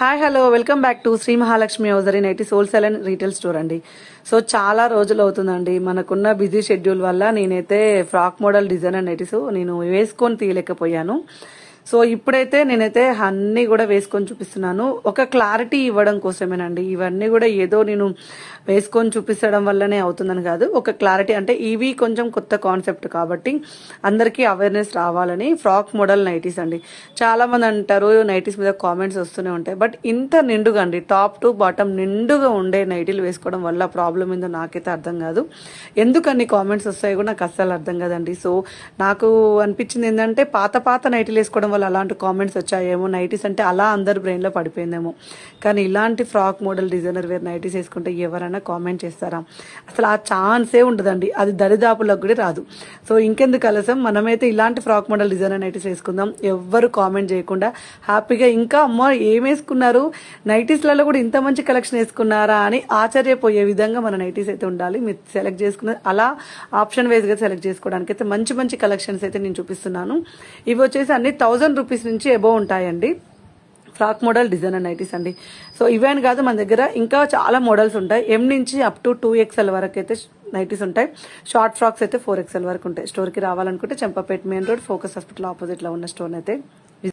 Hi hello welcome back to Shri Mahalakshmi hosiery nighties wholesale and retail store అండి. So చాలా రోజులు అవుతుందండి మనకున్న బిజీ షెడ్యూల్ వల్ల నేనైతే ఫ్రాక్ మోడల్ డిజైనర్ నైటీస్ నేను వేసుకొని తీయలేకపోయాను. సో ఇప్పుడైతే నేనైతే అన్నీ కూడా వేసుకొని చూపిస్తున్నాను. ఒక క్లారిటీ ఇవ్వడం కోసమేనండి. ఇవన్నీ కూడా ఏదో నేను వేసుకొని చూపించడం వల్లనే అవుతుందని కాదు, ఒక క్లారిటీ అంటే ఇవి కొంచెం కొత్త కాన్సెప్ట్ కాబట్టి అందరికీ అవేర్నెస్ రావాలని ఫ్రాక్ మోడల్ నైటీస్ అండి. చాలా మంది అంటారు నైటీస్ మీద కామెంట్స్ వస్తూనే ఉంటాయి, బట్ ఇంత నిండుగా అండి టాప్ టు బాటమ్ నిండుగా ఉండే నైటీలు వేసుకోవడం వల్ల ప్రాబ్లం ఏందో నాకైతే అర్థం కాదు. ఎందుకన్ని కామెంట్స్ వస్తాయో కూడా నాకు అస్సలు అర్థం కాదండి. సో నాకు అనిపించింది ఏంటంటే పాత నైటీలు వేసుకోవడం వల్ల అలాంటి కామెంట్స్ వచ్చాయేమో, నైటీస్ అంటే అలా అందరు బ్రెయిన్లో పడిపోయిందేమో. కానీ ఇలాంటి frock model designer wear nighties వేసుకుంటే ఎవరైనా కామెంట్ చేస్తారా? అసలు ఆ ఛాన్సే ఉండదండి, అది దరిదాపులకు కూడా రాదు. సో ఇంకెందుకు ఆలస్యం, మనమైతే ఇలాంటి ఫ్రాక్ మోడల్ డిజైనర్ నైటీస్ వేసుకుందాం. ఎవ్వరు కామెంట్ చేయకుండా హ్యాపీగా, ఇంకా అమ్మ ఏం వేసుకున్నారు, నైటీస్లలో కూడా ఇంత మంచి కలెక్షన్ వేసుకున్నారా అని ఆశ్చర్యపోయే విధంగా మన నైటీస్ అయితే ఉండాలి. మీరు సెలెక్ట్ చేసుకున్న అలా ఆప్షన్ వైజ్గా సెలెక్ట్ చేసుకోవడానికి అయితే మంచి కలెక్షన్స్ అయితే నేను చూపిస్తున్నాను. ఇవి వచ్చేసి అన్ని 1000 రూపీస్ నుంచి అబోవ్ ఉంటాయండి. ఫ్రాక్ మోడల్ డిజైనర్ నైటీస్ అండి. సో ఇవేని కాదు, మన దగ్గర ఇంకా చాలా మోడల్స్ ఉంటాయి. ఎం నుంచి అప్ టు 2XL వరకు అయితే నైటీస్ ఉంటాయి. షార్ట్ ఫ్రాక్స్ అయితే 4XL వరకు ఉంటాయి. స్టోర్కి రావాలనుకుంటే Champapet main road focus hospital ఆపోజిట్లో ఉన్న స్టోర్ అయితే